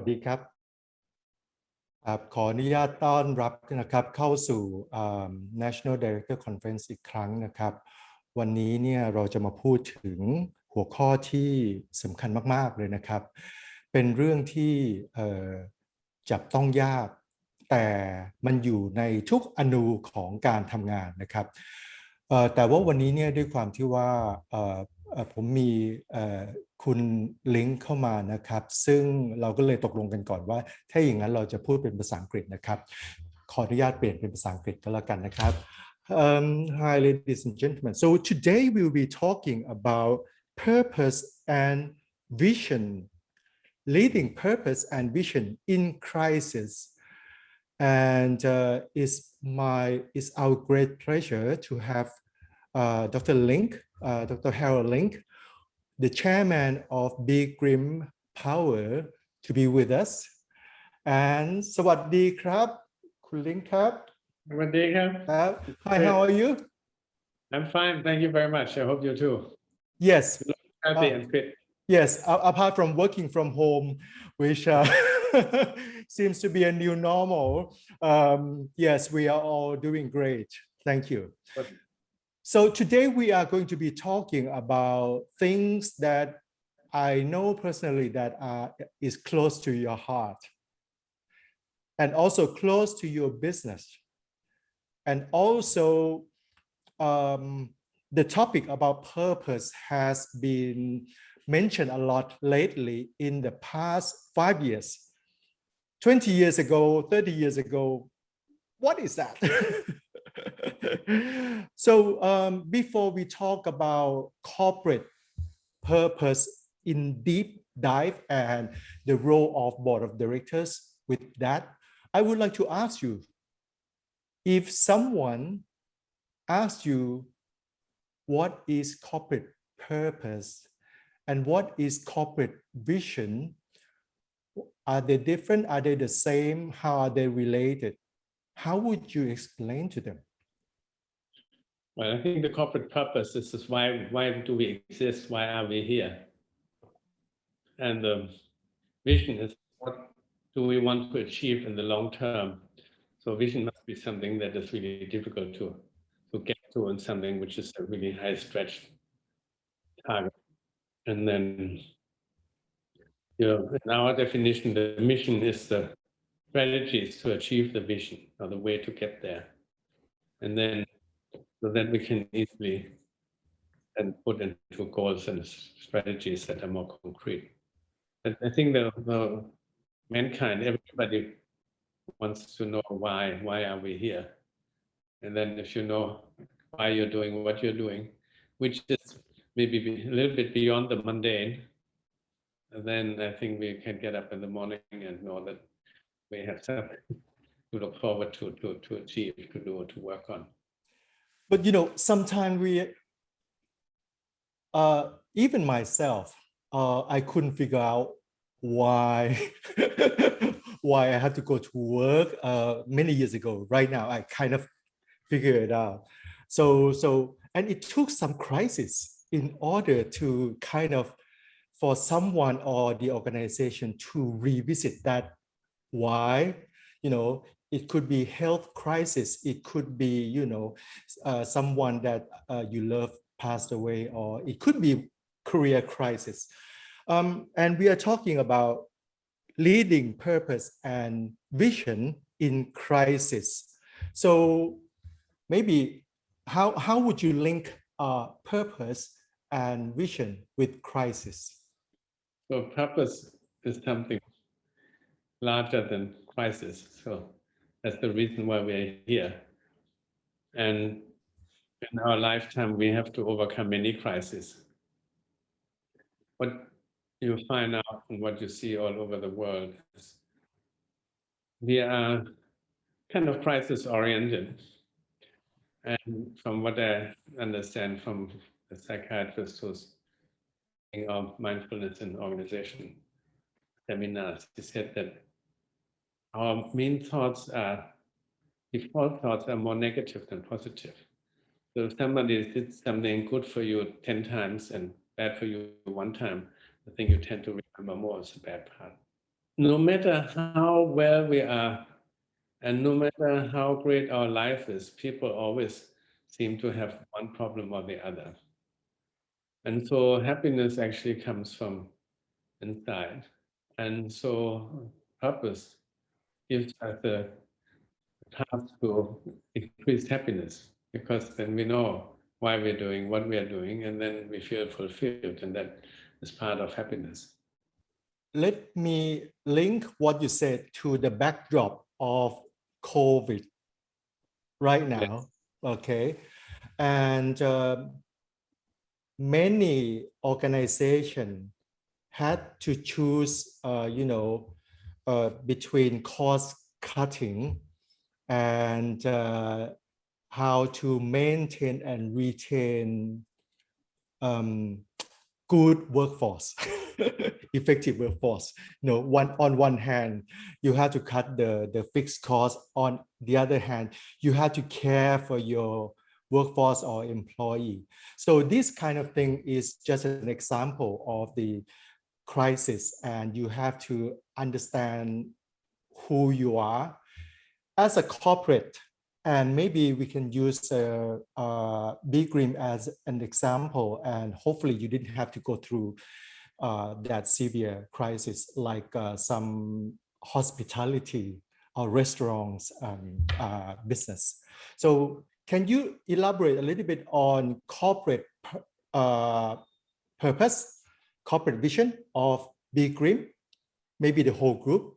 ดีครับขออนุญาตต้อนรับนะครับเข้าสู่ National Director Conference อีกครั้งนะครับวันนี้เนี่ยเราจะมาพูดถึงหัวข้อที่สำคัญมากๆเลยนะครับเป็นเรื่องที่จับต้องยากแต่มันอยู่ในทุกอนูของการทำงานนะครับแต่ว่าวันนี้เนี่ยด้วยความที่ว่าผมมีคุณลิงก์เข้ามานะครับซึ่งเราก็เลยตกลงกันก่อนว่าถ้าอย่างนั้นเราจะพูดเป็นภาษาอังกฤษนะครับขออนุญาตเปลี่ยนเป็นภาษาอังกฤษก็แล้วกันนะครับ Hi ladies and gentlemen, so today we will be talking about purpose and vision, leading purpose and vision in crisis, and it's our great pleasure to have Dr. Link, Dr. Harald Link, the chairman of B.Grimm Power, to be with us. And สวัสดีครับคุณลิงครับสวัสดีครับ Hi, how are you? I'm fine, thank you very much. I hope you too. Yes. Happy and fit. Yes, apart from working from home, which seems to be a new normal, yes, we are all doing great. Thank you. So today we are going to be talking about things that I know personally that is close to your heart and also close to your business. And also the topic about purpose has been mentioned a lot lately in the past 5 years. 20 years ago, 30 years ago, what is that? So before we talk about corporate purpose in deep dive and the role of board of directors with that, I would like to ask you, if someone asks you what is corporate purpose and what is corporate vision, are they different? Are they the same? How are they related? How would you explain to them? Well, I think the corporate purpose is why do we exist? Why are we here? And the vision is what do we want to achieve in the long term? So vision must be something that is really difficult to get to and something which is a really high stretched target. And then, in our definition, the mission is the strategies to achieve the vision or the way to get there. And then so that we can easily and put into goals and strategies that are more concrete. And I think the mankind, everybody wants to know why are we here? And then if you know why you're doing what you're doing, which is maybe a little bit beyond the mundane, then I think we can get up in the morning and know that we have something to look forward to achieve, to do, to work on. But sometimes we, even myself, I couldn't figure out why why I had to go to work many years ago. Right now, I kind of figured it out. And it took some crisis in order to kind of for someone or the organization to revisit that why. It could be health crisis. It could be, someone that you love passed away, or it could be career crisis. And we are talking about leading purpose and vision in crisis. So maybe how would you link purpose and vision with crisis? So purpose is something larger than crisis. So that's the reason why we're here. And in our lifetime, we have to overcome many crises. What you find out and what you see all over the world is we are kind of crisis oriented. And from what I understand from the psychiatrist who's of mindfulness in organization seminars, he said that our main thoughts default thoughts are more negative than positive. So if somebody did something good for you 10 times and bad for you 1 time, the thing you tend to remember more is the bad part. no matter how well we are, and no matter how great our life is, people always seem to have one problem or the other. And so happiness actually comes from inside. And so purpose gives us a task to increase happiness, because then we know why we're doing what we are doing, and then we feel fulfilled, and that is part of happiness. Let me link what you said to the backdrop of COVID right now, okay? And many organizations had to choose, between cost cutting and how to maintain and retain good workforce, effective workforce. On one hand, you have to cut the fixed cost. On the other hand, you have to care for your workforce or employee. So this kind of thing is just an example of the crisis, and you have to understand who you are as a corporate. And maybe we can use B.Grimm as an example, and hopefully you didn't have to go through that severe crisis like some hospitality or restaurants business. So can you elaborate a little bit on corporate purpose, corporate vision of B.Grimm, maybe the whole group,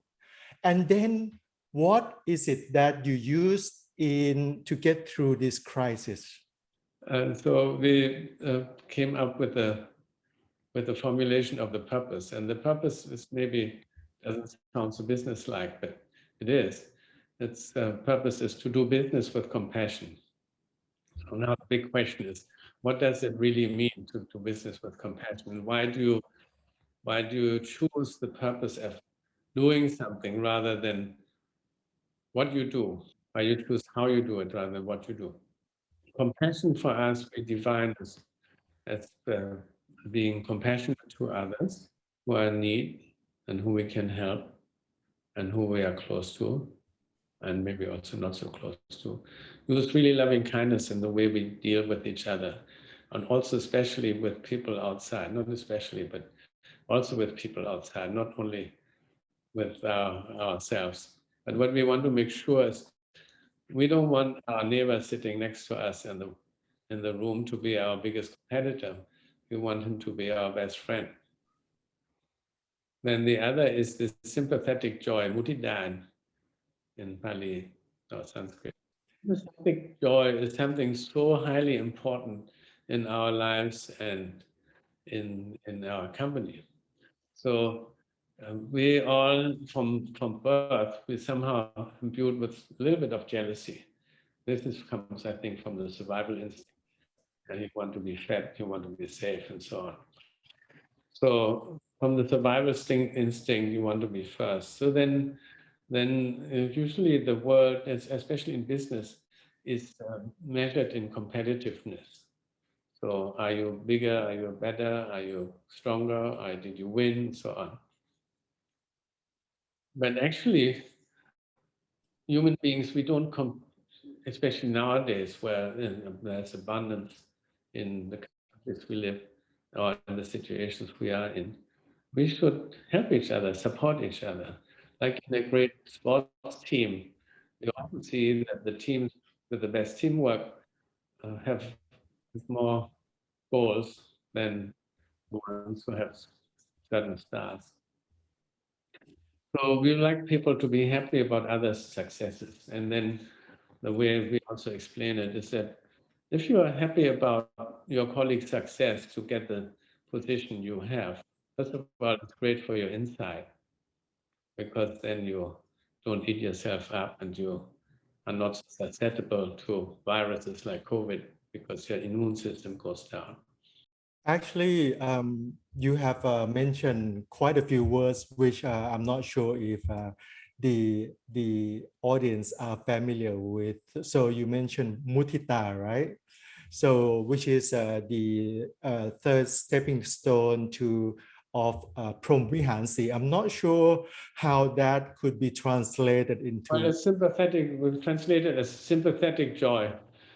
and then what is it that you use to get through this crisis? So we came up with the formulation of the purpose, and the purpose is maybe doesn't sound so business-like, but it is. Its purpose is to do business with compassion. So now the big question is, what does it really mean to do business with compassion? Why do you choose the purpose of doing something rather than what you do? Why you choose how you do it rather than what you do? Compassion for us, we define as being compassionate to others who are in need and who we can help and who we are close to, and maybe also not so close to. Use really loving kindness in the way we deal with each other, and also especially with people outside, not especially, but also with people outside, not only with ourselves. But what we want to make sure is we don't want our neighbor sitting next to us in the room to be our biggest competitor. We want him to be our best friend. Then the other is this sympathetic joy, mudita in Pali or Sanskrit. Sympathetic joy is something so highly important in our lives and in our company. So we all, from birth, we somehow imbued with a little bit of jealousy. This comes, I think, from the survival instinct. And you want to be fed, you want to be safe, and so on. So from the survival instinct, you want to be first. So then usually the world, especially in business, is measured in competitiveness. So are you bigger? Are you better? Are you stronger? Did you win? So on. But actually, human beings, we don't especially nowadays where there's abundance in the countries we live or in the situations we are in. We should help each other, support each other. Like in a great sports team, you often see that the teams with the best teamwork have more goals than the ones who have certain stars. So we like people to be happy about others' successes. And then the way we also explain it is that if you are happy about your colleague's success to get the position you have, first of all, it's great for your inside, because then you don't eat yourself up and you are not susceptible to viruses like COVID because your immune system goes down. Actually, you have mentioned quite a few words which I'm not sure if the audience are familiar with. So you mentioned mudita, right? So which is the third stepping stone to of Promvihansi. I'm not sure how that could be translated into. Well, we've translated as sympathetic joy.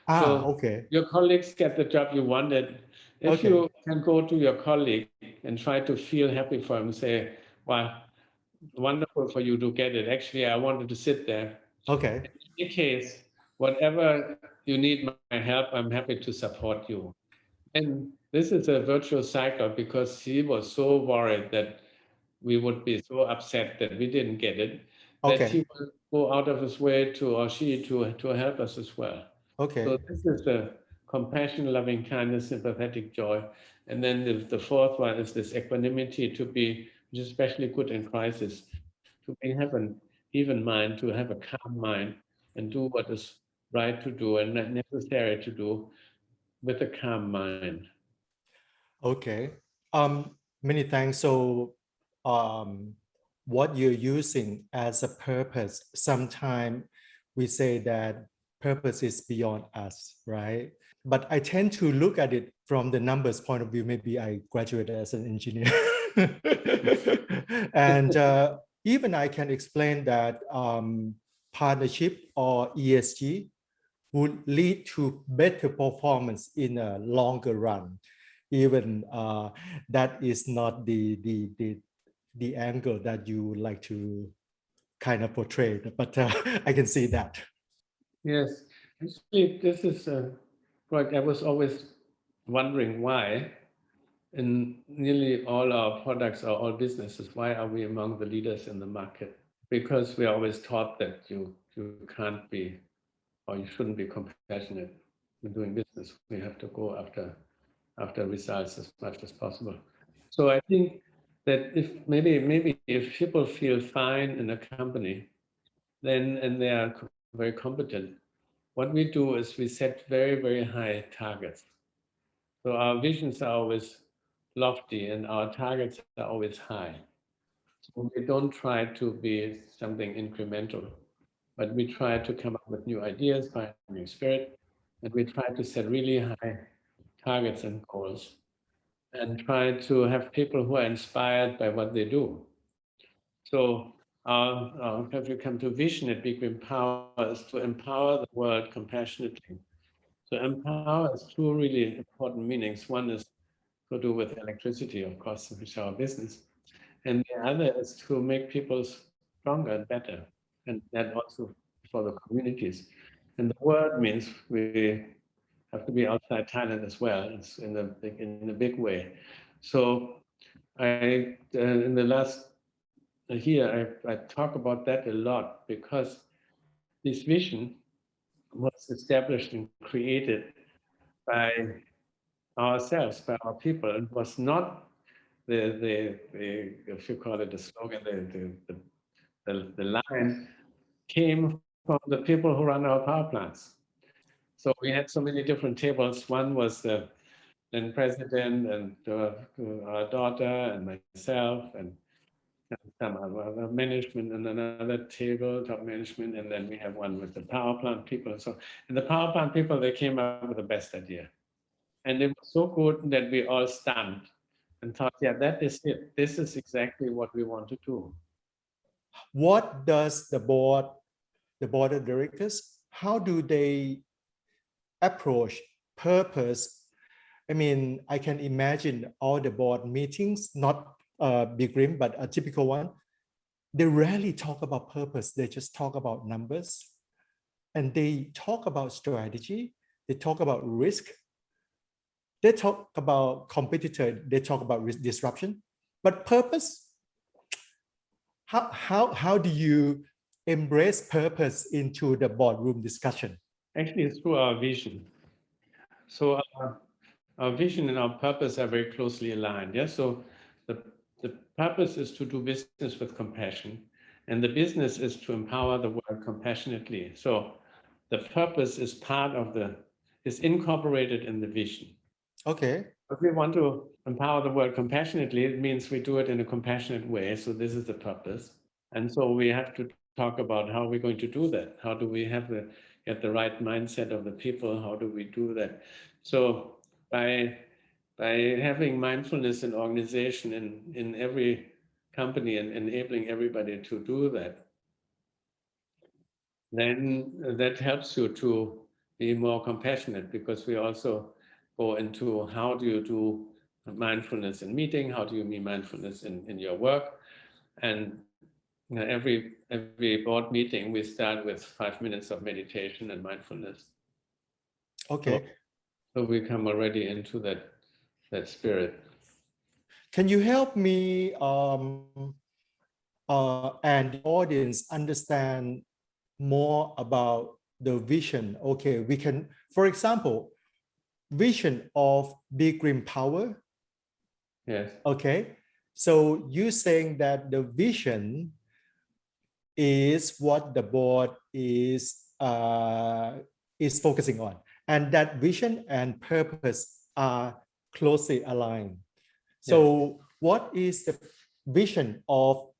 So okay. your colleagues get the job you wanted. If you can go to your colleague and try to feel happy for him, say, well, wonderful for you to get it. Actually, I wanted to sit there. Okay. In any case, whatever you need my help, I'm happy to support you. And this is a virtuous cycle because he was so worried that we would be so upset that we didn't get it, that he will go out of his way to, or she to help us as well. Okay. So this is the compassion, loving kindness, sympathetic joy. And then the fourth one is this equanimity, to be, which is especially good in crisis, to have an even mind, to have a calm mind and do what is right to do and necessary to do with a calm mind. Okay. Many thanks. So what you're using as a purpose, sometimes we say that purpose is beyond us, right? But I tend to look at it from the numbers point of view. Maybe I graduated as an engineer. And even I can explain that partnership or ESG would lead to better performance in a longer run. Even that is not the angle that you would like to kind of portray, but I can see that. Yes, actually, this is what I was always wondering, why in nearly all our products or all businesses, why are we among the leaders in the market? Because we are always taught that you can't be, or you shouldn't be compassionate in doing business. We have to go after results as much as possible. So I think that if maybe if people feel fine in a company, then and they are very competent, what we do is we set very, very high targets. So our visions are always lofty and our targets are always high. So we don't try to be something incremental, but we try to come up with new ideas, new spirit, and we try to set really high targets and goals and try to have people who are inspired by what they do. So if you come to vision at B.Grimm Power is to empower the world compassionately. So empower has two really important meanings. One is to do with electricity, of course, which is our business. And the other is to make people stronger and better. And that also for the communities. And the word means we have to be outside Thailand as well. It's in a big way. So I in the last year I talk about that a lot because this vision was established and created by ourselves, by our people. It was not the if you call it the slogan, the line came from the people who run our power plants. So we had so many different tables. One was the then president and our daughter and myself and some other management, and another table, top management, and then we have one with the power plant people. So, and the power plant people, they came up with the best idea. And it was so good that we all stunned and thought, yeah, that is it. This is exactly what we want to do. What does the board of directors, how do they approach purpose? I mean, I can imagine all the board meetings, not B.Grimm, but a typical one. They rarely talk about purpose. They just talk about numbers. And they talk about strategy. They talk about risk. They talk about competitor. They talk about disruption. But purpose, how do you embrace purpose into the boardroom discussion? Actually, it's through our vision. So our vision and our purpose are very closely aligned. Yeah. So the purpose is to do business with compassion, and the business is to empower the world compassionately. So the purpose is part of is incorporated in the vision. Okay. If we want to empower the world compassionately, it means we do it in a compassionate way. So this is the purpose. And so we have to talk about how we're going to do that. How do we get the right mindset of the people? How do we do that? So by by having mindfulness in organization in every company and enabling everybody to do that, then that helps you to be more compassionate, because we also go into how do you do mindfulness in meeting, how do you mean mindfulness in your work. And every board meeting we start with 5 minutes of meditation and mindfulness. Okay. So we come already into that spirit. Can you help me and the audience understand more about the vision? Okay, we can, for example, vision of B.Grimm power. Yes. Okay, so you saying that the vision is what the board is focusing on, and that vision and purpose are closely aligned. So yes, what is the vision of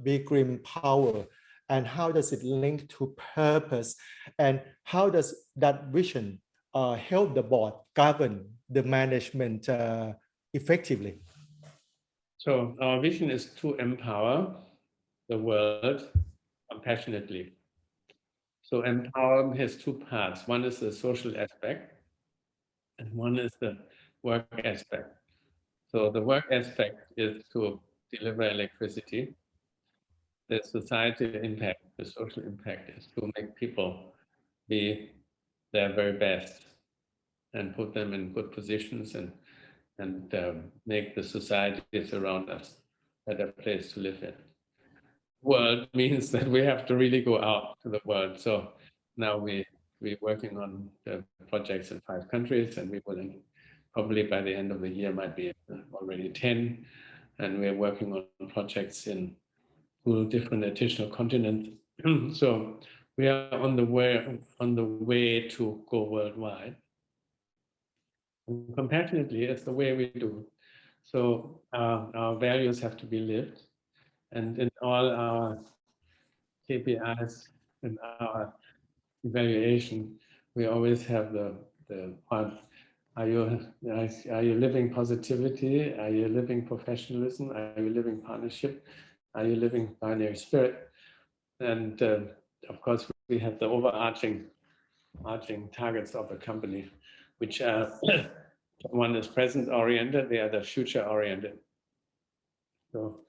B.Grimm power, and how does it link to purpose, and how does that vision help the board govern the management effectively? So our vision is to empower the world compassionately. So empower has two parts. One is the social aspect, and one is the work aspect. So the work aspect is to deliver electricity. The societal impact, the social impact, is to make people be their very best and put them in good positions and make the societies around us a better place to live in. World means that we have to really go out to the world. So now we're working on the projects in 5 countries, and we will probably by the end of the year might be already 10. And we're working on projects in 2 different additional continents. So we are on the way to go worldwide. And compassionately, it's the way we do. So our values have to be lived, and in all our KPIs and our evaluation, we always have the part: are you living positivity? Are you living professionalism? Are you living partnership? Are you living binary spirit? And of course, we have the overarching targets of a company, which are one is present oriented, the other future oriented. So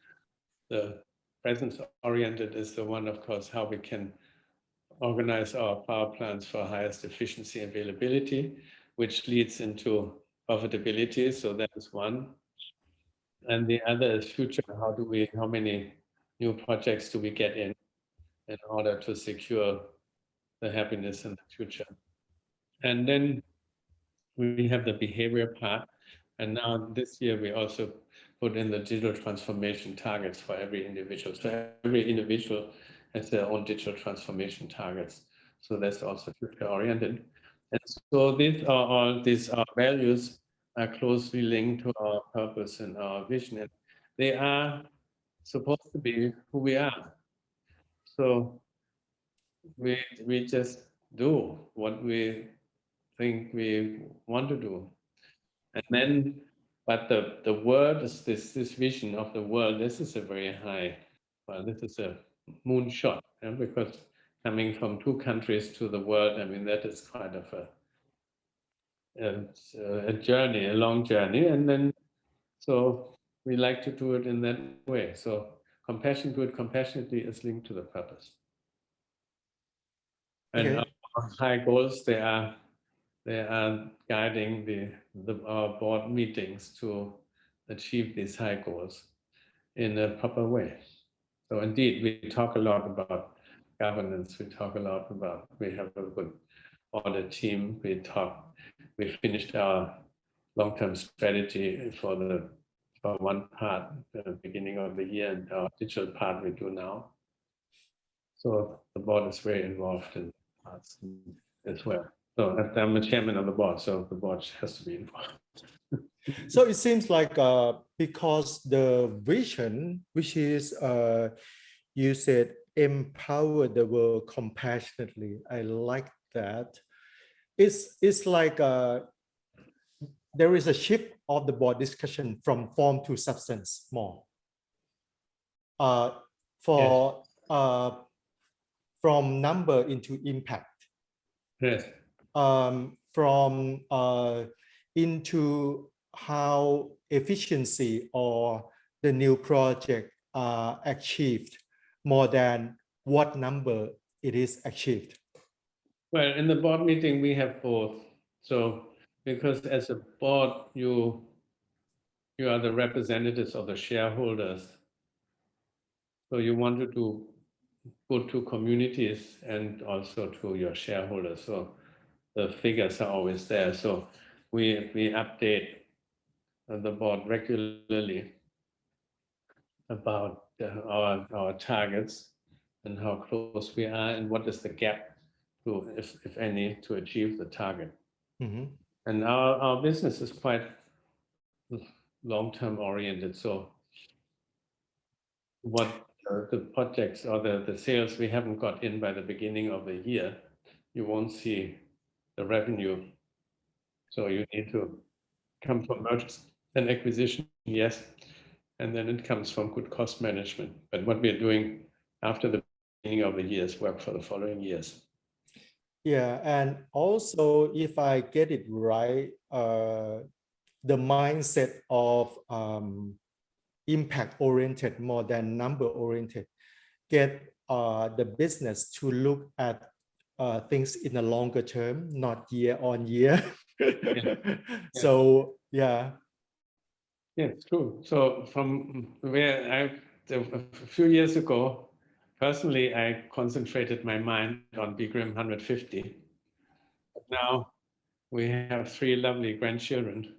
the present oriented is the one, of course, how we can organize our power plants for highest efficiency and availability, which leads into profitability. So that is one. And the other is future. How many new projects do we get in order to secure the happiness in the future? And then we have the behavior part. And now this year we also put in the digital transformation targets for every individual. So every individual has their own digital transformation targets. So that's also future oriented. And so these values are closely linked to our purpose and our vision. And they are supposed to be who we are. So we just do what we think we want to do. And then, but the word is this vision of the world. This is a very high, well, this is a moonshot, because coming from 2 countries to the world, I mean, that is kind of a journey, a long journey. And then, so we like to do it in that way. So compassion, do it compassionately, is linked to the purpose. And Okay. our high goals, they are guiding our board meetings to achieve these high goals in a proper way. So indeed, we talk a lot about governance. We talk a lot about, we have a good audit team. We finished our long-term strategy for one part at the beginning of the year, and our digital part we do now. So the board is very involved in parts as well. So I'm the chairman of the board, so the board has to be involved. So it seems like because the vision, which is you said empower the world compassionately. I like that. It's like there is a shift of the board discussion from form to substance more. For from number into impact. Yes. From into how efficiency or the new project are achieved more than what number it is achieved. Well, in the board meeting, we have both. So, because as a board, you are the representatives of the shareholders. So you wanted to go to communities and also to your shareholders. So the figures are always there. So we update the board regularly about our targets and how close we are and what is the gap to, if any, to achieve the target. Mm-hmm. And our business is quite long-term oriented. So what the projects or the sales we haven't got in by the beginning of the year, you won't see the revenue. So you need to come from mergers and acquisition, yes, and then it comes from good cost management. But what we're doing after the beginning of the year is work for the following years. Yeah, and also if I get it right, the mindset of impact-oriented more than number-oriented get the business to look at things in a longer term, not year on year. Yeah. So yeah. Yeah, it's true. So from where a few years ago, personally, I concentrated my mind on B.Grimm 150. Now we have 3 lovely grandchildren.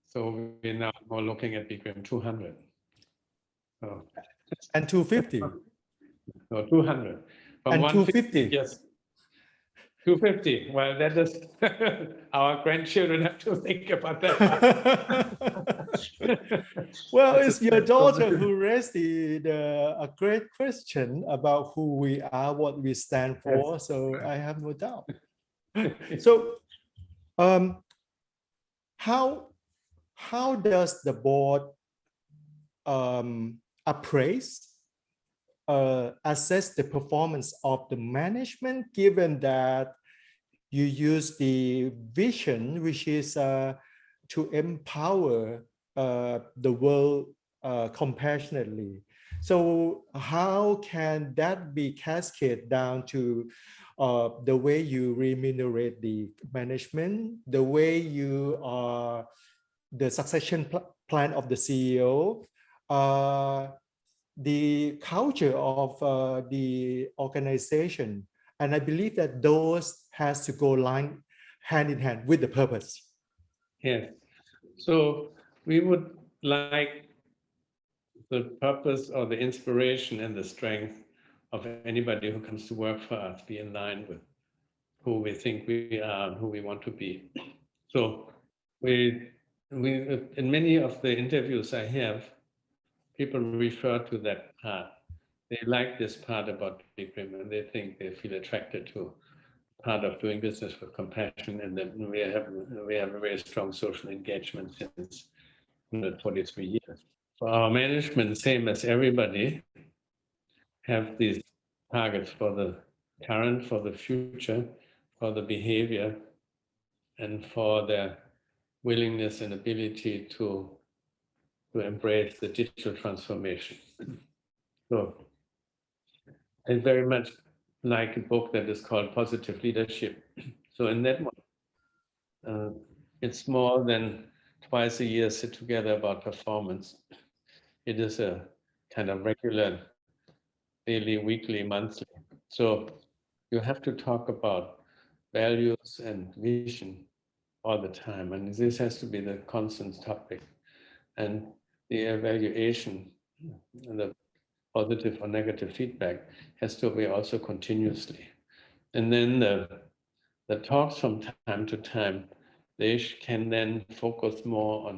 So we're now more looking at B.Grimm 200. So, and 250. No, 200. From and 250. Yes. 250. Well, that is our grandchildren have to think about that. Well, it's your daughter who raised a great question about who we are, what we stand for. Yes. So I have no doubt. So, how does the board appraise, assess the performance of the management, given that you use the vision, which is to empower the world compassionately? So how can that be cascaded down to the way you remunerate the management, the way you the succession plan of the CEO, the culture of the organization? And I believe that those has to go hand in hand with the purpose. Yes. So we would like the purpose or the inspiration and the strength of anybody who comes to work for us be in line with who we think we are and who we want to be. So we in many of the interviews I have, people refer to that part. They like this part about B.Grimm and they think they feel attracted to part of doing business with compassion, and then we have a very strong social engagement since 143 years. For our management, same as everybody, have these targets for the current, for the future, for the behavior, and for their willingness and ability to embrace the digital transformation. So I very much like a book that is called Positive Leadership. So in that one, it's more than twice a year sit together about performance. It is a kind of regular, daily, weekly, monthly. So you have to talk about values and vision all the time. And this has to be the constant topic. And the evaluation and the positive or negative feedback has to be also continuously. And then the talks from time to time, they can then focus more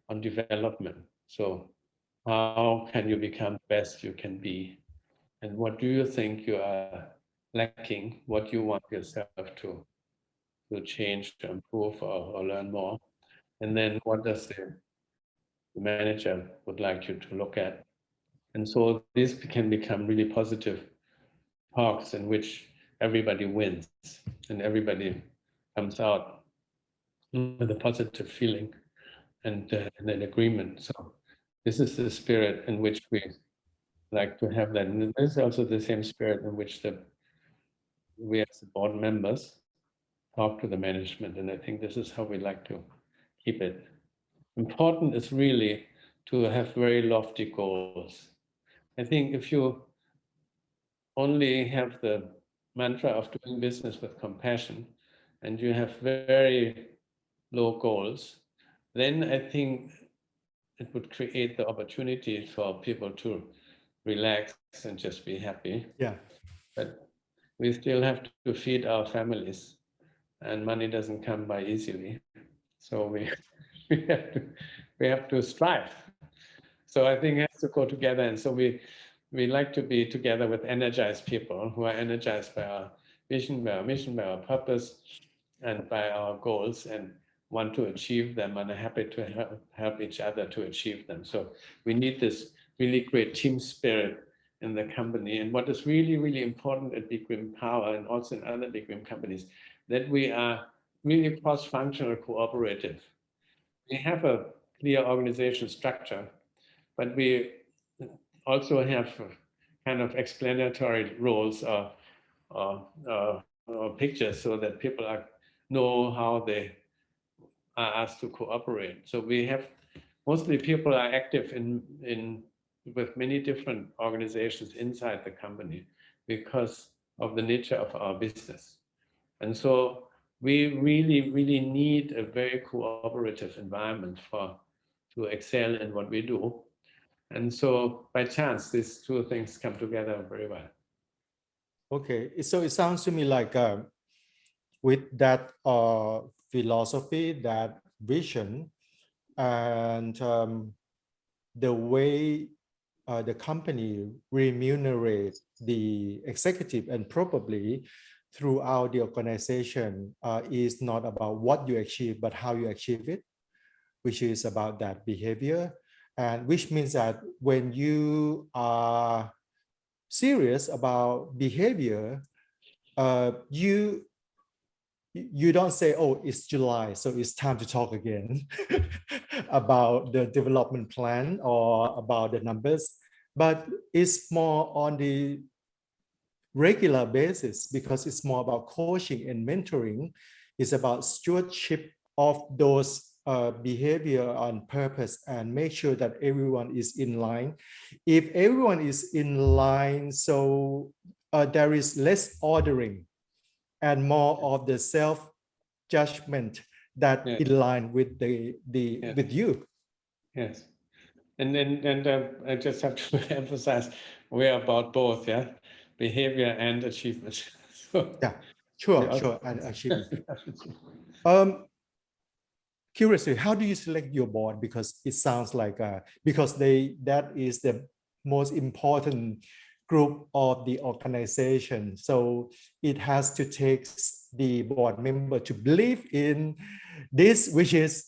on development. So how can you become the best you can be? And what do you think you are lacking? What you want yourself to change, to improve or learn more? and then what does the manager would like you to look at. And so this can become really positive talks in which everybody wins and everybody comes out with a positive feeling and an agreement. So this is the spirit in which we like to have that. And this is also the same spirit in which we as the board members talk to the management. And I think this is how we like to keep it. Important is really to have very lofty goals. I think if you only have the mantra of doing business with compassion and you have very low goals, then I think it would create the opportunity for people to relax and just be happy. Yeah. But we still have to feed our families, and money doesn't come by easily. So we have to strive. So I think it has to go together. And so we like to be together with energized people who are energized by our vision, by our mission, by our purpose, and by our goals, and want to achieve them and are happy to help each other to achieve them. So we need this really great team spirit in the company. And what is really, really important at B.Grimm Power and also in other B.Grimm companies, that we are really cross-functional cooperative. We have a clear organizational structure, but we also have kind of explanatory roles or pictures so that people know how they are asked to cooperate. So we have, mostly people are active with many different organizations inside the company because of the nature of our business. And so we really, really need a very cooperative environment to excel in what we do. And so by chance, these two things come together very well. Okay, so it sounds to me like with that philosophy, that vision, and the way the company remunerates the executive and probably throughout the organization is not about what you achieve, but how you achieve it, which is about that behavior. And which means that when you are serious about behavior, you don't say, oh, it's July, so it's time to talk again about the development plan or about the numbers, but it's more on the regular basis because it's more about coaching and mentoring. It's about stewardship of those behavior on purpose and make sure that everyone is in line. If everyone is in line, so there is less ordering and more of the self-judgment that in line with with you. Yes. And I just have to emphasize, we're about both, yeah, behavior and achievement. So, yeah, sure, and achievement. Curiously, how do you select your board? Because it sounds like because that is the most important group of the organization. So it has to take the board member to believe in this, which is,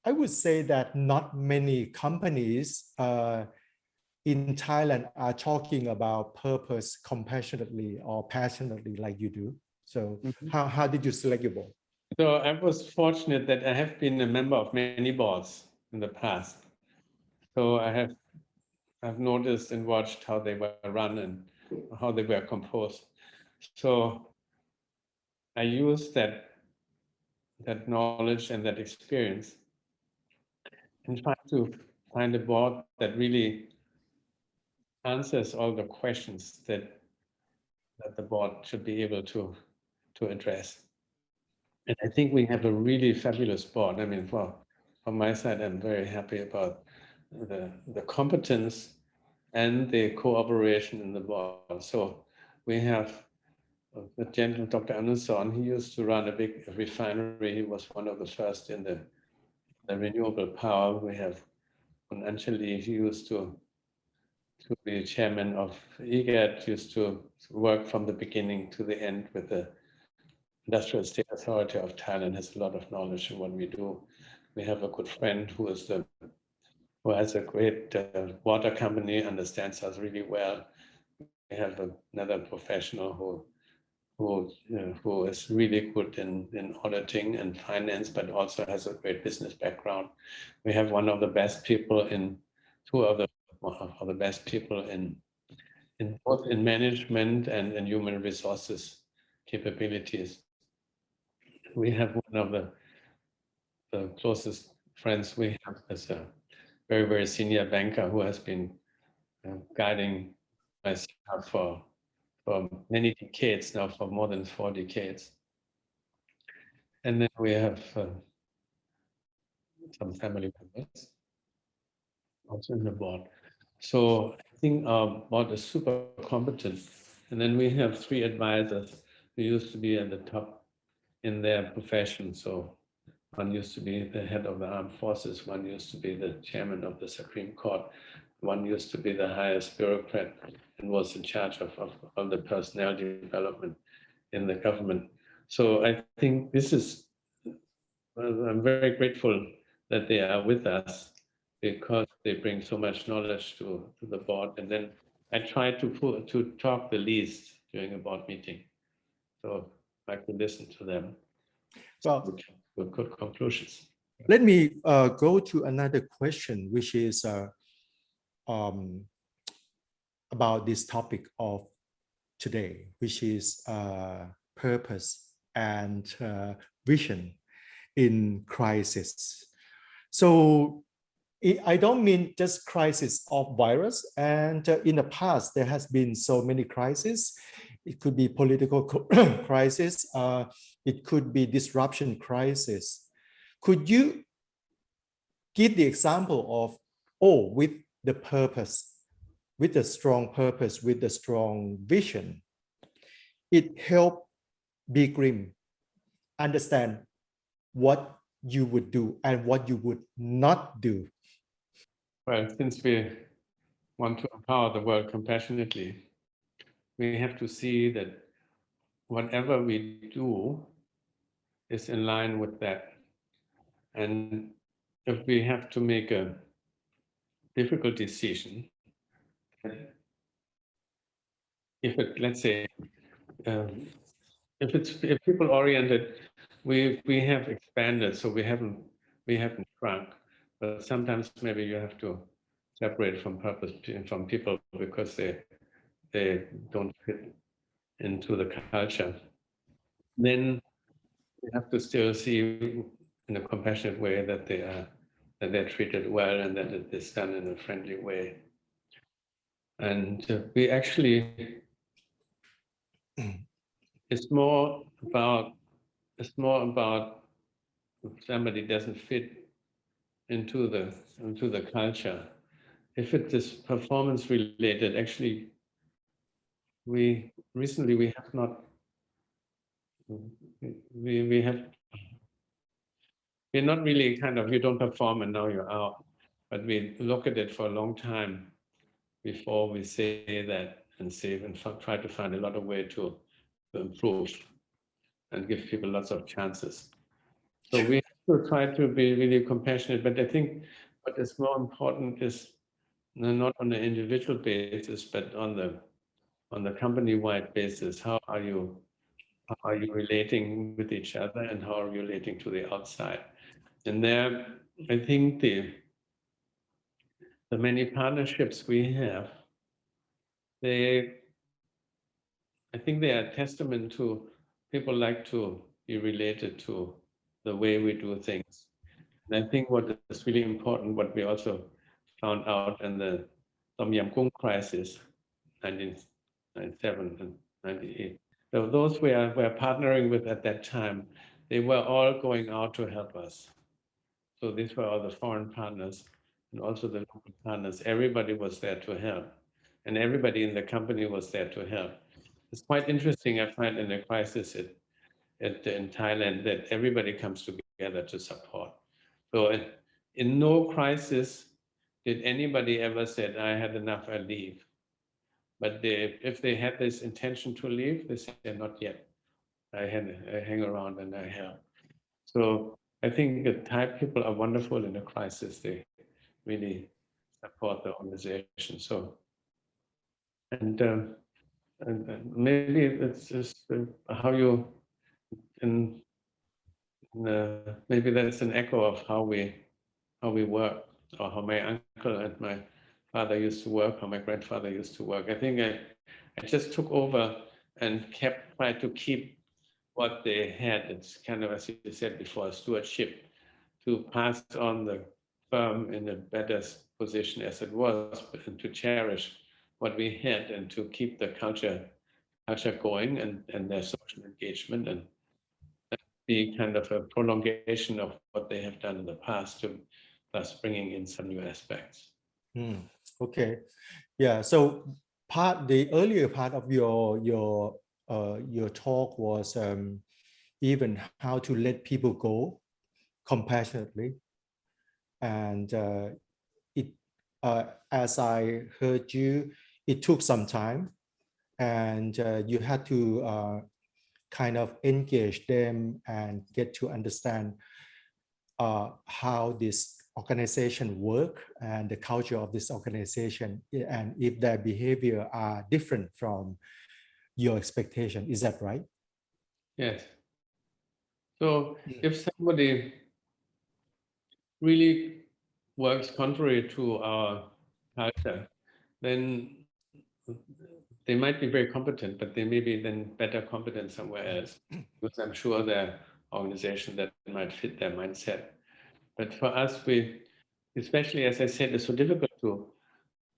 I would say that not many companies in Thailand are talking about purpose compassionately or passionately like you do. So how did you select your board? So I was fortunate that I have been a member of many boards in the past. So I've noticed and watched how they were run and how they were composed. So I used that knowledge and that experience and try to find a board that really answers all the questions that the board should be able to address. And I think we have a really fabulous board. I mean, from my side, I'm very happy about the competence and the cooperation in the board. So we have the gentleman, Dr. Anderson. He used to run a big refinery. He was one of the first in the renewable power. We have Anjali. He used to be chairman of 𝐂𝐤, used to work from the beginning to the end with the Industrial State Authority of Thailand, has a lot of knowledge in what we do. We have a good friend who has a great water company, understands us really well. We have another professional who is really good in auditing and finance, but also has a great business background. We have one of the best people two of the best people in both in management and in human resources capabilities. We have one of the closest friends we have as a very, very senior banker who has been guiding myself for many decades now, for more than 4 decades. And then we have some family members also in the board. So I think our board is super competent. And then we have 3 advisors who used to be at the top in their profession. So one used to be the head of the armed forces, one used to be the chairman of the Supreme Court, one used to be the highest bureaucrat and was in charge of the personnel development in the government. So I think this is, I'm very grateful that they are with us because they bring so much knowledge to the board. And then I try to talk the least during a board meeting. So I can listen to them. Well, with good conclusions. Let me go to another question, which is about this topic of today, which is purpose and vision in crisis. So I don't mean just crisis of virus. And in the past, there has been so many crises. It could be political crisis. It could be disruption crisis. Could you give the example of, with the purpose, with the strong purpose, with the strong vision, it helped B.Grimm understand what you would do and what you would not do? Well, since we want to empower the world compassionately, we have to see that whatever we do is in line with that. And if we have to make a difficult decision, let's say, if people oriented, we have expanded, so we haven't shrunk. But sometimes maybe you have to separate from people because they don't fit into the culture. Then we have to still see in a compassionate way that they're treated well and that it is done in a friendly way. And we actually, it's more about if somebody doesn't fit into the culture. If it is performance related, actually, we're not really kind of, you don't perform and now you're out, but we look at it for a long time before we say that and try to find a lot of ways to improve and give people lots of chances. So we have to try to be really compassionate, but I think what is more important is not on an individual basis, but on the company-wide basis. How are you relating with each other and how are you relating to the outside? And there, I think the many partnerships we have, I think they are a testament to people like to be related to the way we do things. And I think what is really important, what we also found out in the 𝐃𝐤𝐵𝐿 crisis, 1997 and 98. So those we were partnering with at that time, they were all going out to help us. So these were all the foreign partners and also the local partners. Everybody was there to help. And everybody in the company was there to help. It's quite interesting, I find, in a crisis in Thailand that everybody comes together to support. So in no crisis did anybody ever said, I had enough, I leave. But if they had this intention to leave, they said, not yet. I hang around and I help. So I think the Thai people are wonderful in a crisis. They really support the organization. So, and maybe it's just how you, and maybe that's an echo of how we work, or how my uncle and my father used to work, how my grandfather used to work. I think I just took over and tried to keep what they had. It's kind of, as you said before, stewardship, to pass on the firm in a better position as it was, and to cherish what we had, and to keep the culture going, and their social engagement, and be kind of a prolongation of what they have done in the past, to thus bringing in some new aspects. Okay, yeah. So the earlier part of your talk was even how to let people go compassionately, and as I heard you, it took some time, and you had to kind of engage them and get to understand how this organization work and the culture of this organization, and if their behavior are different from your expectation. Is that right? Yes. So if somebody really works contrary to our culture, then they might be very competent, but they may be then better competent somewhere else, because I'm sure their organization that might fit their mindset. But for us, especially as I said, it's so difficult to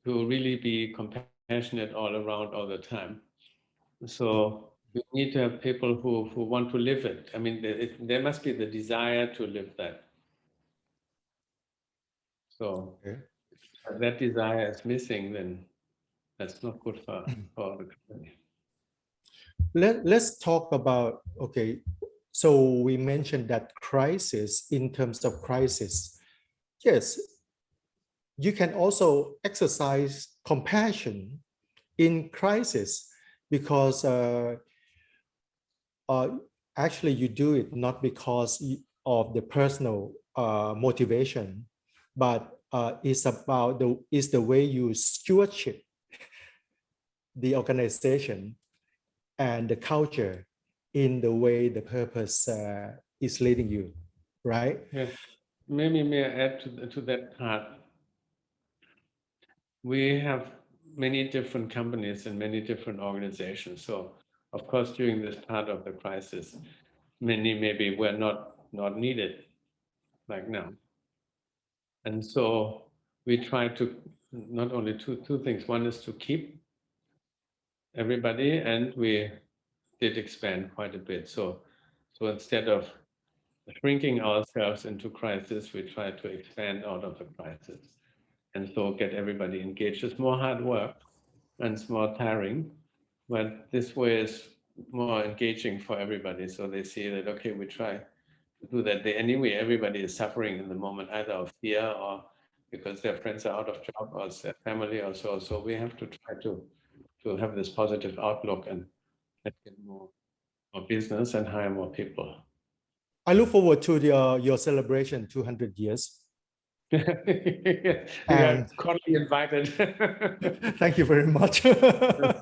really be compassionate all around all the time. So we need to have people who want to live it. I mean, there must be the desire to live that. So if that desire is missing, then that's not good for the company. Let's talk about, okay, so we mentioned that crisis, in terms of crisis, yes, you can also exercise compassion in crisis, because actually you do it not because of the personal motivation, but it's about the way you stewardship the organization and the culture in the way the purpose is leading you, right? Yes. Maybe may I add to that part? We have many different companies and many different organizations. So of course, during this part of the crisis, many maybe were not needed, like now. And so we try to not only two things. One is to keep everybody, and we did expand quite a bit. So instead of shrinking ourselves into crisis, we try to expand out of the crisis, and so get everybody engaged. It's more hard work and it's more tiring, but this way is more engaging for everybody. So they see that, okay, we try to do that. Anyway, everybody is suffering in the moment, either of fear or because their friends are out of job, or their family or so. So we have to try to have this positive outlook and get more business and hire more people. I look forward to your celebration 200 years. You are cordially invited. Thank you very much. But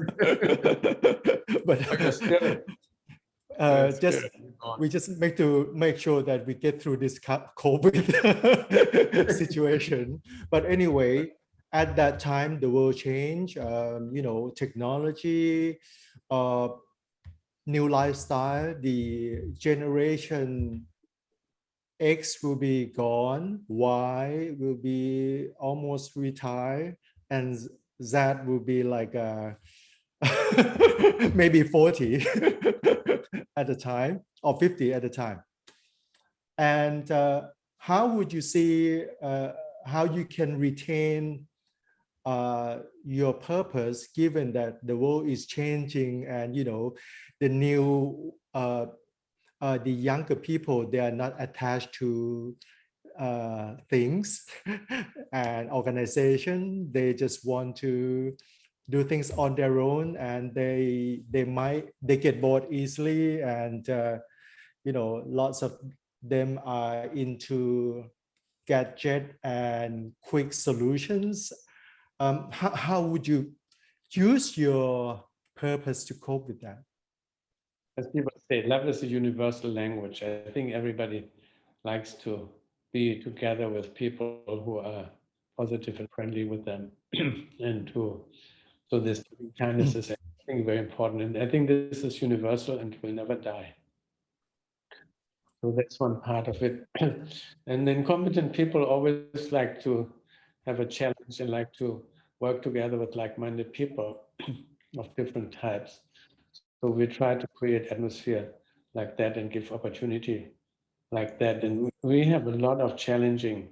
we just make sure that we get through this COVID situation. But anyway, at that time, the world changed. You know, technology, new lifestyle, the generation X will be gone, Y will be almost retired, and Z will be like maybe 40 at the time, or 50 at the time. And how would you see how you can retain your purpose, given that the world is changing, and you know, the new the younger people, they are not attached to things and organization. They just want to do things on their own, and they get bored easily, and you know, lots of them are into gadget and quick solutions. How would you use your purpose to cope with that? As people say, love is a universal language. I think everybody likes to be together with people who are positive and friendly with them. And so this kindness is, I think, very important. And I think this is universal and will never die. So that's one part of it. And then competent people always like to have a challenge and like to work together with like-minded people of different types. So we try to create atmosphere like that and give opportunity like that. And we have a lot of challenging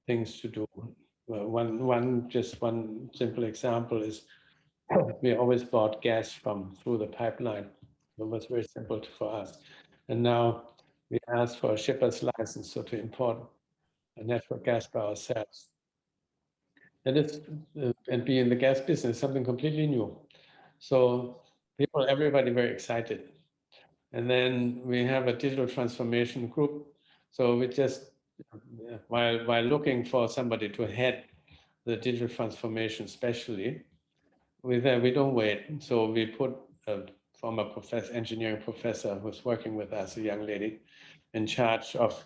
things to do. Just one simple example is we always bought gas through the pipeline. It was very simple for us. And now we ask for a shipper's license, so to import a natural gas by ourselves. That is, and be in the gas business, something completely new. So everybody very excited. And then we have a digital transformation group. So we just, while looking for somebody to head the digital transformation specially, we don't wait. So we put a former engineering professor who's working with us, a young lady, in charge of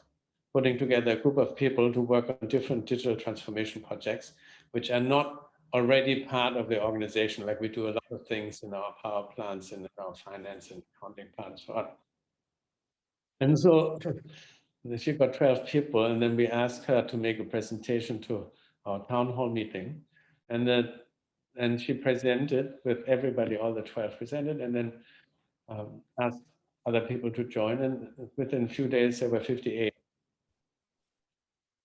putting together a group of people to work on different digital transformation projects, which are not already part of the organization. Like we do a lot of things in our power plants and in our finance and accounting plants. And so she got 12 people, and then we asked her to make a presentation to our town hall meeting. And she presented with everybody, all the 12 presented, and then asked other people to join. And within a few days, there were 58.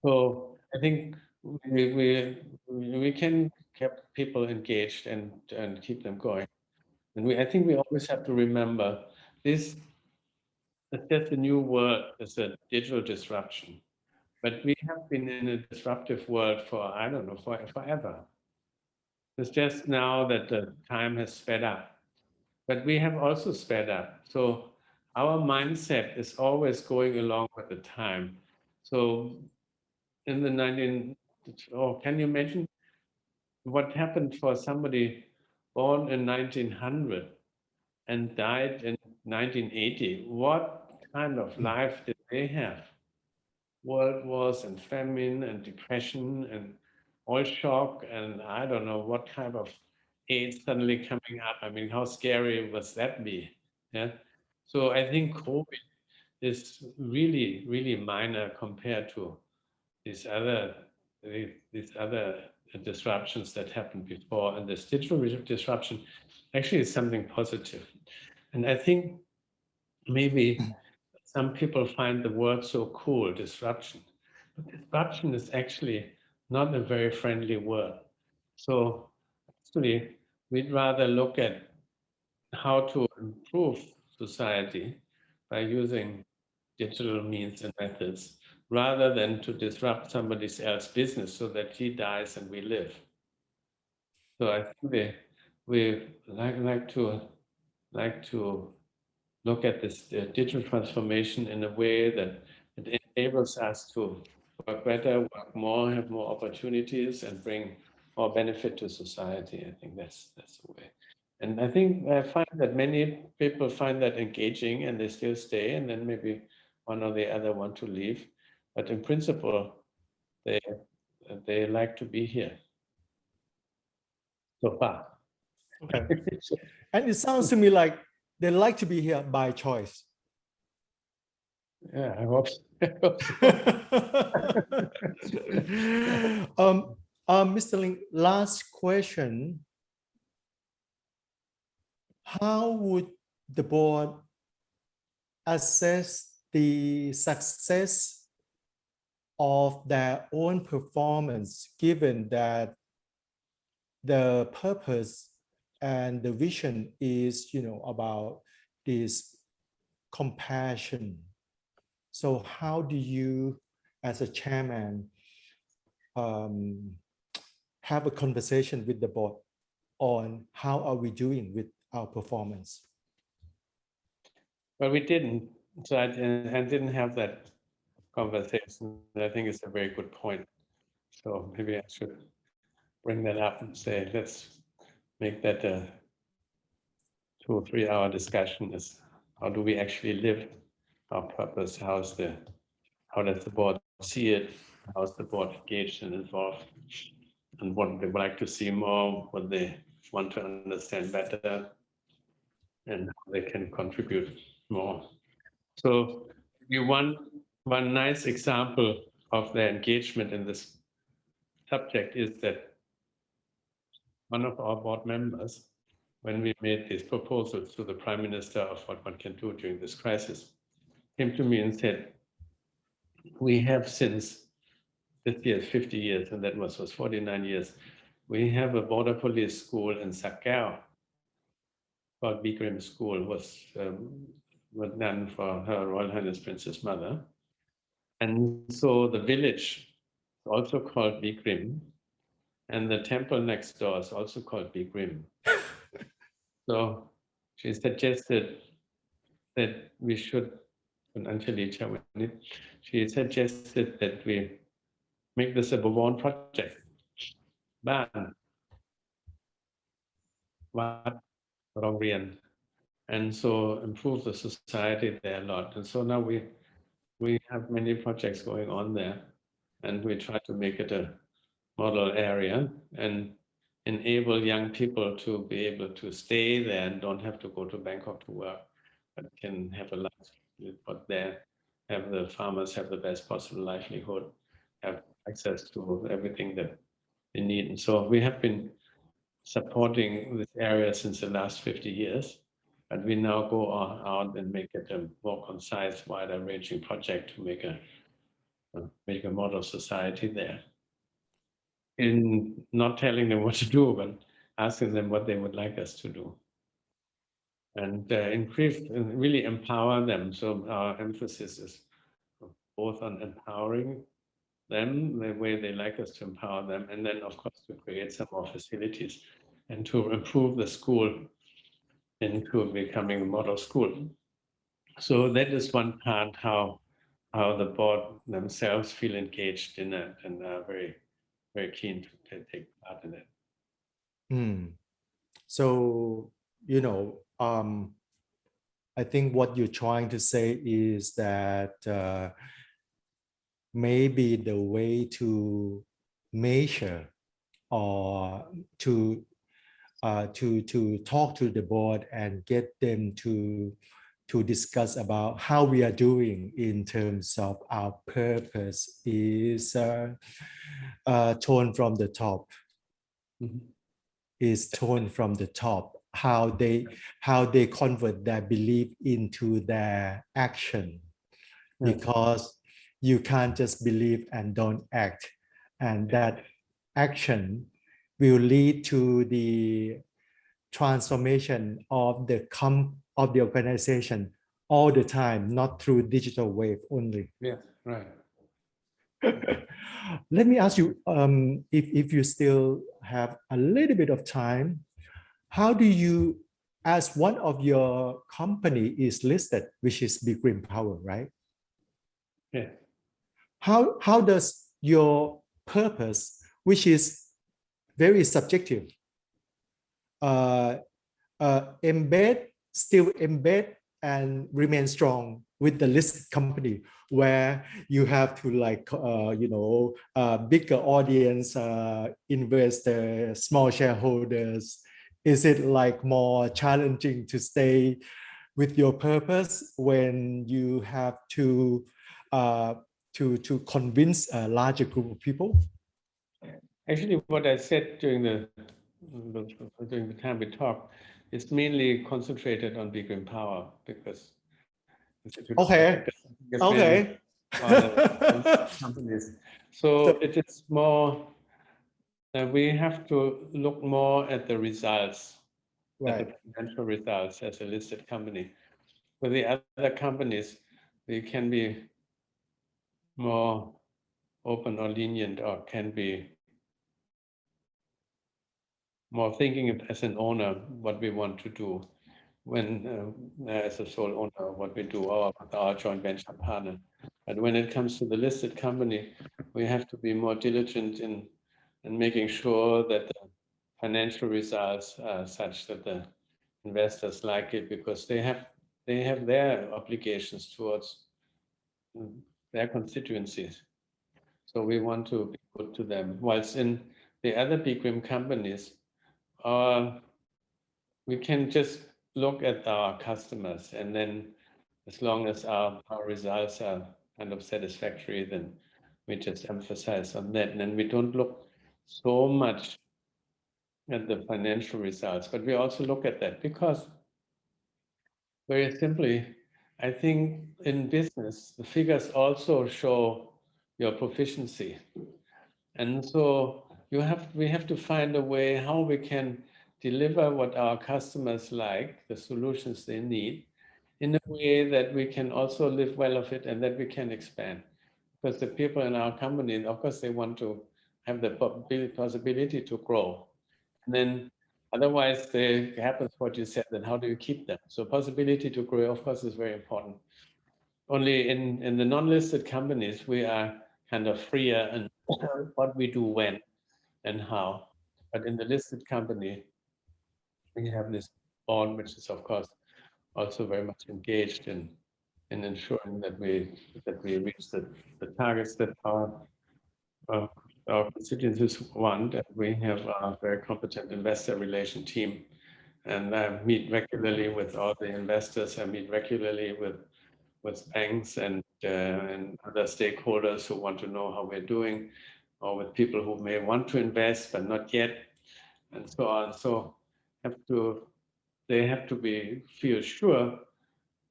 So I think we can keep people engaged and keep them going. And I think we always have to remember this. It's just a new world. It's a digital disruption. But we have been in a disruptive world for, I don't know, forever. It's just now that the time has sped up. But we have also sped up. So our mindset is always going along with the time. So in the can you imagine what happened for somebody born in 1900 and died in 1980? What kind of life did they have? World wars and famine and depression and oil shock and I don't know what kind of AIDS suddenly coming up. I mean, how scary was that be? Yeah. So I think COVID is really, really minor compared to these other disruptions that happened before. And this digital disruption actually is something positive. And I think maybe some people find the word so cool, disruption. But disruption is actually not a very friendly word. So actually, we'd rather look at how to improve society by using digital means and methods, rather than to disrupt somebody else's business so that he dies and we live. So I think we like to look at this digital transformation in a way that it enables us to work better, work more, have more opportunities, and bring more benefit to society. I think that's the way. And I think I find that many people find that engaging and they still stay, and then maybe one or the other want to leave. But in principle, they like to be here so far. Okay. And it sounds to me like they like to be here by choice. Yeah, I hope so. Mr. Ling, last question. How would the board assess the success of their own performance, given that the purpose and the vision is, about this compassion? So how do you, as a chairman, have a conversation with the board on how are we doing with our performance? Well, we didn't. So I didn't have that conversation. I think it's a very good point. So maybe I should bring that up and say, let's make that a 2 or 3 hour discussion. Is how do we actually live our purpose? How does the board see it? How is the board engaged and involved? And what they would like to see more, what they want to understand better, and how they can contribute more. So one nice example of their engagement in this subject is that one of our board members, when we made these proposals to the Prime Minister of what one can do during this crisis, came to me and said, we have since this year is 50 years, and that was 49 years, we have a border police school in 𝐶𝐤𝐵 called B.Grimm School, was done for Her Royal Highness Princess Mother. And so the village is also called B.Grimm, and the temple next door is also called B.Grimm. So she suggested that we should, she suggested that we make this a Bawon project. Ban, Wat, Rongrian, and so improve the society there a lot. And so now we have many projects going on there, and we try to make it a model area and enable young people to be able to stay there and don't have to go to Bangkok to work, but can have a life but there, have the farmers have the best possible livelihood, have access to everything that they need. And so we have been supporting this area since the last 50 years, but we now go out and make it a more concise, wider-ranging project to make a model society there. In not telling them what to do, but asking them what they would like us to do. And increase and really empower them. So our emphasis is both on empowering them the way they like us to empower them, and then of course to create some more facilities and to improve the school into becoming a model school. So that is one part how the board themselves feel engaged in it and are very, very keen to take part in it. So, I think what you're trying to say is that maybe the way to measure or to talk to the board and get them to discuss about how we are doing in terms of our purpose is tone from the top. Is tone from the top, how they convert their belief into their action, because you can't just believe and don't act, and that action will lead to the transformation of the organization all the time, not through digital wave only. Yeah, right. Let me ask you, if you still have a little bit of time, how do you, as one of your company is listed, which is B.Grimm Power, right? Yeah. How does your purpose, which is very subjective, still embed and remain strong with the listed company, where you have to bigger audience, investors, small shareholders? Is it like more challenging to stay with your purpose when you have to convince a larger group of people? Actually, what I said during the time we talked is mainly concentrated on B.Grimm Power, because okay. companies. So it is more, we have to look more at the results, right, at the financial results as a listed company. For the other companies, they can be more open or lenient, or can be more thinking as an owner what we want to do, when as a sole owner what we do, or with our joint venture partner. But when it comes to the listed company, we have to be more diligent in making sure that the financial results are such that the investors like it, because they have their obligations towards their constituencies. So we want to be good to them. Whilst in the other B.Grimm companies, we can just look at our customers, and then as long as our results are kind of satisfactory, then we just emphasize on that. And then we don't look so much at the financial results, but we also look at that because, very simply, I think in business, the figures also show your proficiency. And so we have to find a way how we can deliver what our customers like, the solutions they need, in a way that we can also live well of it and that we can expand. Because the people in our company, of course, they want to have the possibility to grow. And then otherwise, there happens what you said, then how do you keep them? So possibility to grow, of course, is very important. Only in the non-listed companies, we are kind of freer in what we do when and how. But in the listed company, we have this board, which is, of course, also very much engaged in ensuring that we reach the targets that our constituencies want. And we have a very competent investor relation team, and I meet regularly with all the investors. I meet regularly with banks and other stakeholders who want to know how we're doing, or with people who may want to invest but not yet, and so on. So they have to feel sure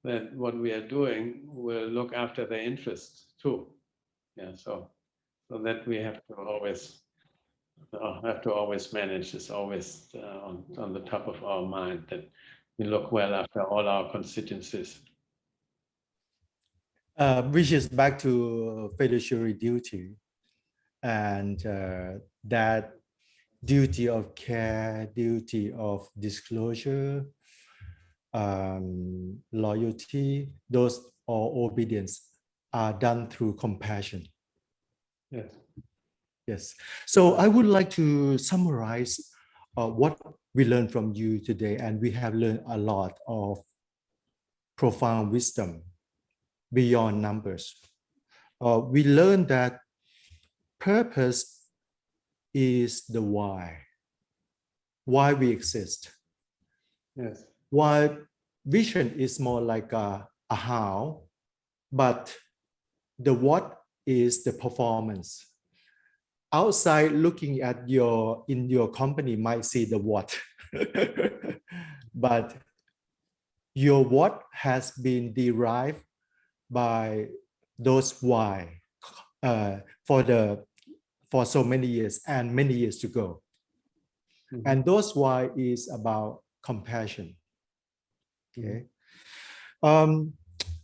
that what we are doing will look after their interests too. Yeah, so that we have to always manage, is always on the top of our mind, that we look well after all our constituencies. Which is back to fiduciary duty, and that duty of care, duty of disclosure, loyalty, those or obedience are done through compassion. Yes. Yes. So I would like to summarize what we learned from you today, and we have learned a lot of profound wisdom beyond numbers. We learned that purpose is the why we exist. Yes. While vision is more like a how, but the what is the performance. Outside looking at in your company might see the what, but your what has been derived by those why for so many years and many years to go. Mm-hmm. And those why is about compassion. Okay.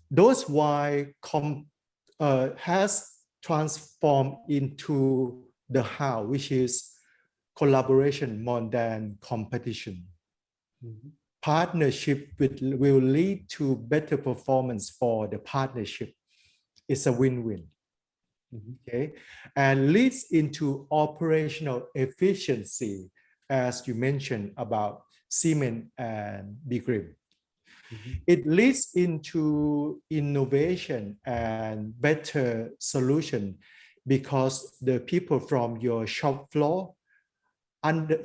Those why has transformed into the how, which is collaboration more than competition. Mm-hmm. Partnership will lead to better performance for the partnership. It's a win-win. Mm-hmm. Okay, and leads into operational efficiency, as you mentioned about Siemens and B.Grimm. Mm-hmm. It leads into innovation and better solution, because the people from your shop floor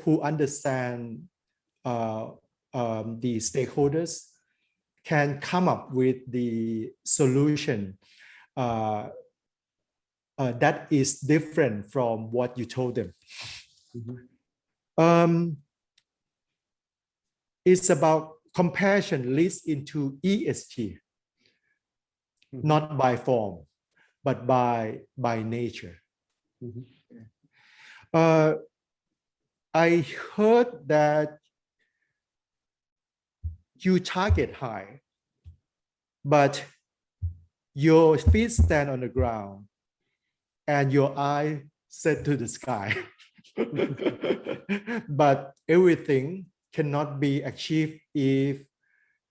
who understand the stakeholders can come up with the solution that is different from what you told them. Mm-hmm. It's about compassion leads into ESG, mm-hmm. not by form, but by nature. Mm-hmm. I heard that you target high, but your feet stand on the ground and your eye set to the sky. But everything cannot be achieved if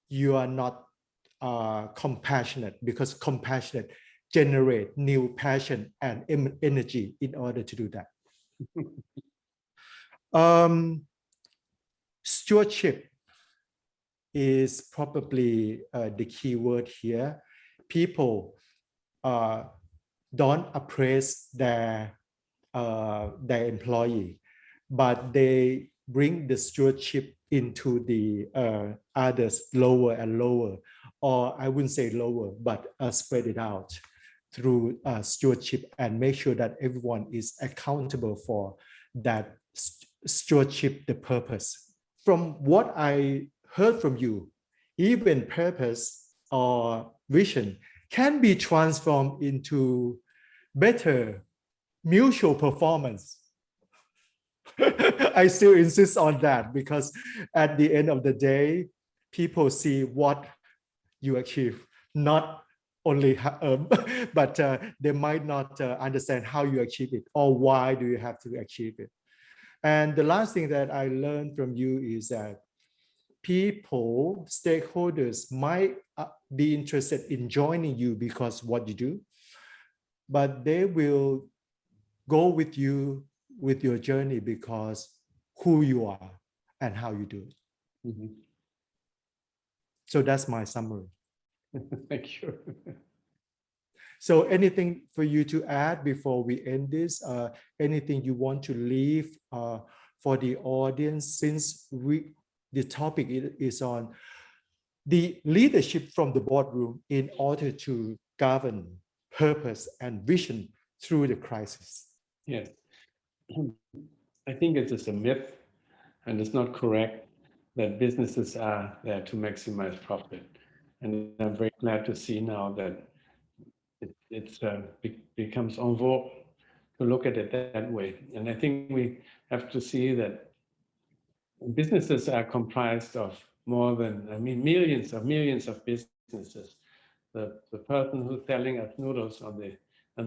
you are not compassionate, because compassionate generate new passion and energy in order to do that. Stewardship is probably the key word here. People don't appraise their employee, but they bring the stewardship into the others lower and lower, or I wouldn't say lower, but spread it out through stewardship and make sure that everyone is accountable for that stewardship, the purpose. From what I heard from you, even purpose or vision can be transformed into better mutual performance. I still insist on that because at the end of the day, people see what you achieve, not only, but they might not understand how you achieve it or why do you have to achieve it. And the last thing that I learned from you is that people, stakeholders might be interested in joining you because what you do, but they will go with you with your journey because who you are and how you do it. Mm-hmm. So that's my summary. Thank you. So anything for you to add before we end this? Anything you want to leave for the audience, since the topic is on the leadership from the boardroom in order to govern purpose and vision through the crisis? Yes. I think it is a myth and it's not correct that businesses are there to maximize profit. And I'm very glad to see now that it becomes en vogue to look at it that way. And I think we have to see that businesses are comprised of more than, millions of businesses. The person who's selling us noodles on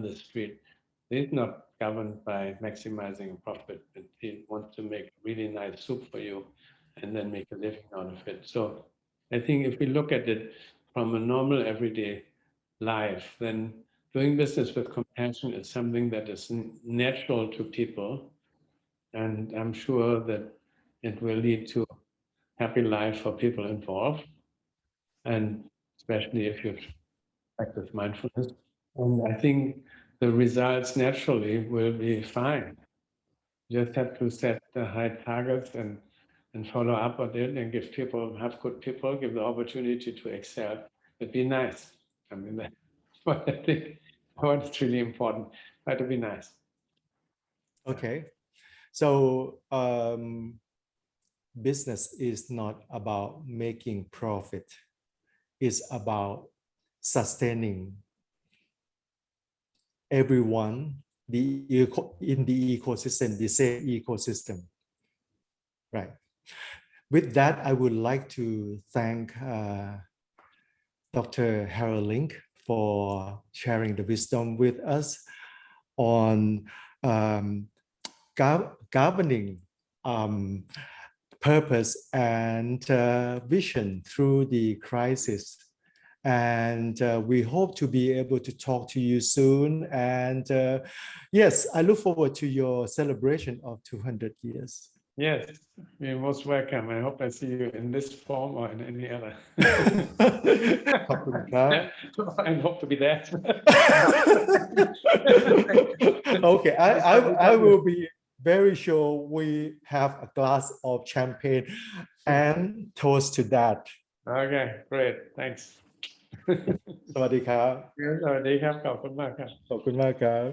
the street, he's not governed by maximizing a profit, but he wants to make really nice soup for you and then make a living out of it. So I think if we look at it from a normal everyday life, then doing business with compassion is something that is natural to people. And I'm sure that it will lead to happy life for people involved. And especially if you practice mindfulness. And I think the results naturally will be fine. You just have to set the high targets and follow up on it and give the opportunity to excel. But be nice. I mean, that's what I think what's really important. Try to be nice. Okay. So business is not about making profit. It's about sustaining everyone in the ecosystem, the same ecosystem. Right. With that, I would like to thank Dr. Harald Link for sharing the wisdom with us on governing purpose and vision through the crisis. And we hope to be able to talk to you soon. And yes, I look forward to your celebration of 200 years. Yes, you're most welcome. I hope I see you in this form or in any other. I hope to be there. Okay, I will be very sure we have a glass of champagne and toast to that. Okay, great. Thanks. สวัสดีครับ สวัสดีครับ ขอบคุณมากครับ ขอบคุณมากครับ